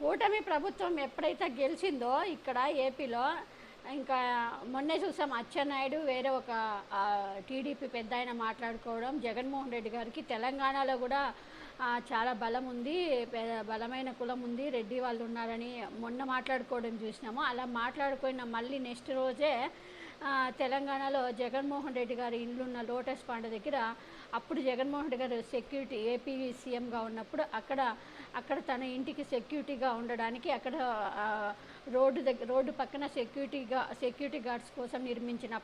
కూటమి ప్రభుత్వం ఎప్పుడైతే గెలిచిందో ఇక్కడ ఏపీలో, ఇంకా మొన్నే చూసాం అచ్చెన్నాయుడు వేరే ఒక టీడీపీ పెద్దాయన మాట్లాడుకోవడం, జగన్మోహన్ రెడ్డి గారికి తెలంగాణలో కూడా చాలా బలం ఉంది, బలమైన కులం ఉంది, రెడ్డి వాళ్ళు ఉన్నారని మొన్న మాట్లాడుకోవడం చూసినాము. అలా మాట్లాడుకున్న మళ్ళీ నెక్స్ట్ రోజే తెలంగాణలో జగన్మోహన్ రెడ్డి గారి ఇల్లున్న లోటస్ పాండ దగ్గర, అప్పుడు జగన్మోహన్ రెడ్డి గారు సెక్యూరిటీ ఏపీ సీఎంగా ఉన్నప్పుడు అక్కడ తన ఇంటికి సెక్యూరిటీగా ఉండడానికి అక్కడ రోడ్డు పక్కన సెక్యూరిటీ గార్డ్స్ కోసం నిర్మించిన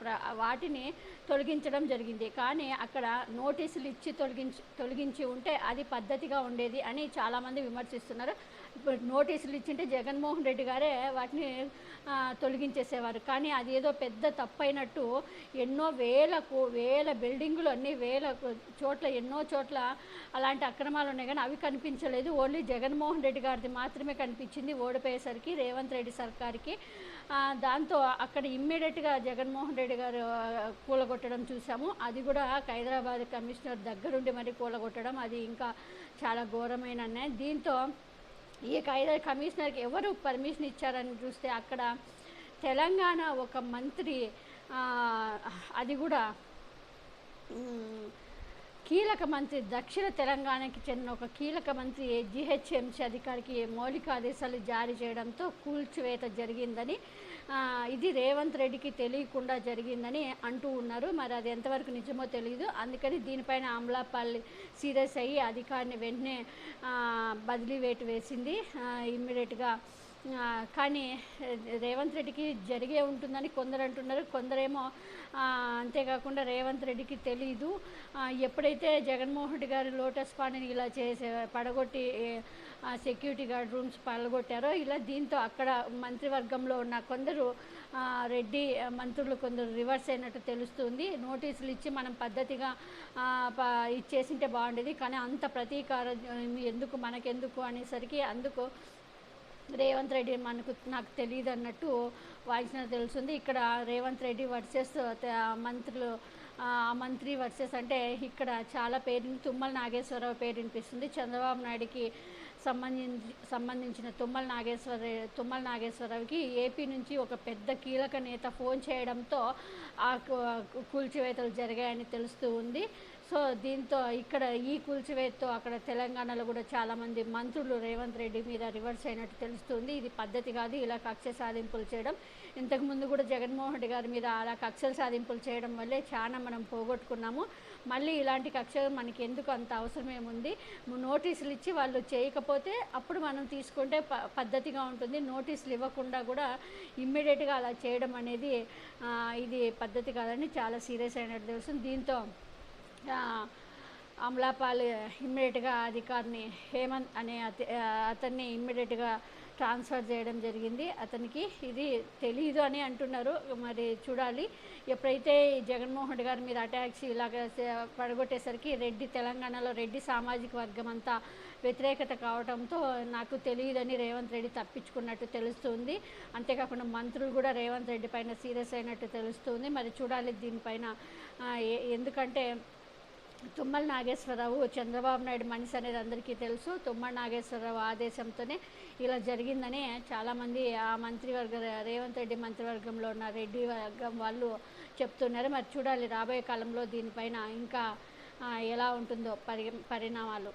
వాటిని తొలగించడం జరిగింది. కానీ అక్కడ నోటీసులు ఇచ్చి తొలగించి ఉంటే అది పద్ధతిగా ఉండేది అని చాలామంది విమర్శిస్తున్నారు. ఇప్పుడు నోటీసులు ఇచ్చింటే జగన్మోహన్ రెడ్డి గారే వాటిని తొలగించేసేవారు. కానీ అది ఏదో పెద్ద తప్పైనట్టు ఎన్నో వేల బిల్డింగులు అన్ని చోట్ల ఎన్నో చోట్ల అలాంటి అక్రమాలు ఉన్నాయి, కానీ అవి కనిపించలేదు. ఓన్లీ జగన్మోహన్ రెడ్డి గారిది మాత్రమే కనిపించింది ఓడిపోయేసరికి రేవంత్ రెడ్డి సర్కార్కి. దాంతో అక్కడ ఇమ్మీడియట్గా జగన్మోహన్ రెడ్డి గారు కూలగొట్టడం చూసాము. అది కూడా హైదరాబాద్ కమిషనర్ దగ్గరుండి మరి కూలగొట్టడం, అది ఇంకా చాలా ఘోరమైన అన్యాయం. దీంతో ఈ కమిషనర్కి ఎవరు పర్మిషన్ ఇచ్చారని చూస్తే అక్కడ తెలంగాణ ఒక మంత్రి, అది కూడా కీలక మంత్రి, దక్షిణ తెలంగాణకి చెందిన ఒక కీలక మంత్రి జీహెచ్ఎంసీ అధికారికి మౌలిక ఆదేశాలు జారీ చేయడంతో కూల్చివేత జరిగిందని, ఇది రేవంత్ రెడ్డికి తెలియకుండా జరిగిందని అంటూ ఉన్నారు. మరి అది ఎంతవరకు నిజమో తెలియదు. అందుకని దీనిపైన అమలాపాల్ సీరియస్ అయ్యి అధికారిని వెంటనే బదిలీ వేటు వేసింది ఇమ్మీడియట్గా. కానీ రేవంత్ రెడ్డికి జరిగే ఉంటుందని కొందరు అంటున్నారు, కొందరేమో అంతేకాకుండా రేవంత్ రెడ్డికి తెలీదు. ఎప్పుడైతే జగన్మోహన్ రెడ్డి గారు లోటస్ పాండ్ని ఇలా పడగొట్టి సెక్యూరిటీ గార్డ్ రూమ్స్ పడగొట్టారో ఇలా, దీంతో అక్కడ మంత్రివర్గంలో ఉన్న కొందరు రెడ్డి మంత్రులు కొందరు రివర్స్ అయినట్టు తెలుస్తుంది. నోటీసులు ఇచ్చి మనం పద్ధతిగా ఇచ్చేసింటే బాగుండేది, కానీ అంత ప్రతీకారం ఎందుకు మనకెందుకు అనేసరికి అందుకు రేవంత్ రెడ్డి నాకు తెలియదు అన్నట్టు వాయిస్ తెలుస్తుంది. ఇక్కడ రేవంత్ రెడ్డి వర్సెస్ మంత్రులు, మంత్రి వర్సెస్ అంటే ఇక్కడ చాలా పేరు, తుమ్మల నాగేశ్వరరావు పేరు వినిపిస్తుంది. చంద్రబాబు నాయుడికి సంబంధించిన తుమ్మల నాగేశ్వరరావుకి ఏపీ నుంచి ఒక పెద్ద కీలక నేత ఫోన్ చేయడంతో ఆ కూల్చివేతలు జరిగాయని తెలుస్తూ ఉంది. సో దీంతో ఇక్కడ ఈ కూల్చివేతతో అక్కడ తెలంగాణలో కూడా చాలామంది మంత్రులు రేవంత్ రెడ్డి మీద రివర్స్ అయినట్టు తెలుస్తుంది. ఇది పద్ధతి కాదు ఇలా కక్ష సాధింపులు చేయడం. ఇంతకుముందు కూడా జగన్మోహన్ రెడ్డి గారి మీద అలా కక్షలు సాధింపులు చేయడం వల్లే చాలా మనం పోగొట్టుకున్నాము. మళ్ళీ ఇలాంటి కక్షలు మనకి ఎందుకు, అంత అవసరం ఏముంది? నోటీసులు ఇచ్చి వాళ్ళు చేయకపోతే అప్పుడు మనం తీసుకుంటే పద్ధతిగా ఉంటుంది. నోటీసులు ఇవ్వకుండా కూడా ఇమ్మీడియట్గా అలా చేయడం అనేది ఇది పద్ధతి కాదని చాలా సీరియస్ అయినట్టు తెలుస్తుంది. దీంతో అమలాపాల్ ఇమ్మీడియట్గా అధికారిని హేమంత్ అనే అతన్ని ఇమ్మీడియట్గా ట్రాన్స్ఫర్ చేయడం జరిగింది. అతనికి ఇది తెలీదు అని అంటున్నారు, మరి చూడాలి. ఎప్పుడైతే జగన్మోహన్ రెడ్డి గారి మీద అటాక్స్ ఇలాగ పడగొట్టేసరికి తెలంగాణలో రెడ్డి సామాజిక వర్గం అంతా వ్యతిరేకత కావడంతో నాకు తెలియదని రేవంత్ రెడ్డి తప్పించుకున్నట్టు తెలుస్తుంది. అంతేకాకుండా మంత్రులు కూడా రేవంత్ రెడ్డి పైన సీరియస్ అయినట్టు తెలుస్తుంది. మరి చూడాలి దీనిపైన. ఎందుకంటే తుమ్మల నాగేశ్వరరావు చంద్రబాబు నాయుడు మనిషి అనేది అందరికీ తెలుసు. తుమ్మల నాగేశ్వరరావు ఆదేశంతోనే ఇలా జరిగిందని చాలామంది ఆ రేవంత్ రెడ్డి మంత్రివర్గంలో ఉన్న రెడ్డి వర్గం వాళ్ళు చెప్తున్నారు. మరి చూడాలి రాబోయే కాలంలో దీనిపైన ఇంకా ఎలా ఉంటుందో పరిణామాలు.